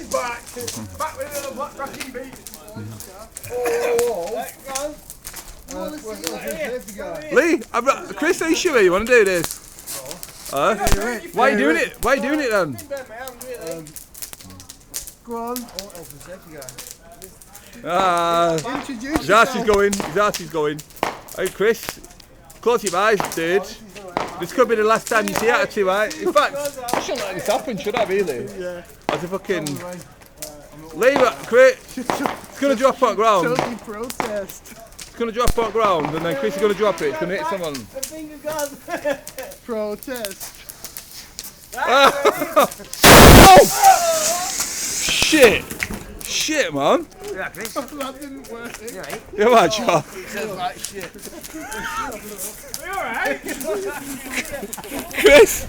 he's back. Back with another black rocking beat. Lee, Chris, are you sure you want to do this? Why are you doing it? Why are you doing it then? Go on. His arse is going. His arse is going. Hey, Chris, close your eyes, dude. This could be the last time you see out of 2, right? In fact, I shouldn't let this happen, should I, really? Yeah. As a fucking... Leave it, Chris. It's going to drop on ground. Totally protest. It's going to drop on ground, and then Chris is going to drop it. It's going to hit someone. Protest. Oh! Shit! Shit, man. Yeah, Chris. That didn't work. You're right, Joe. It sounds like shit. Are you alright? Chris!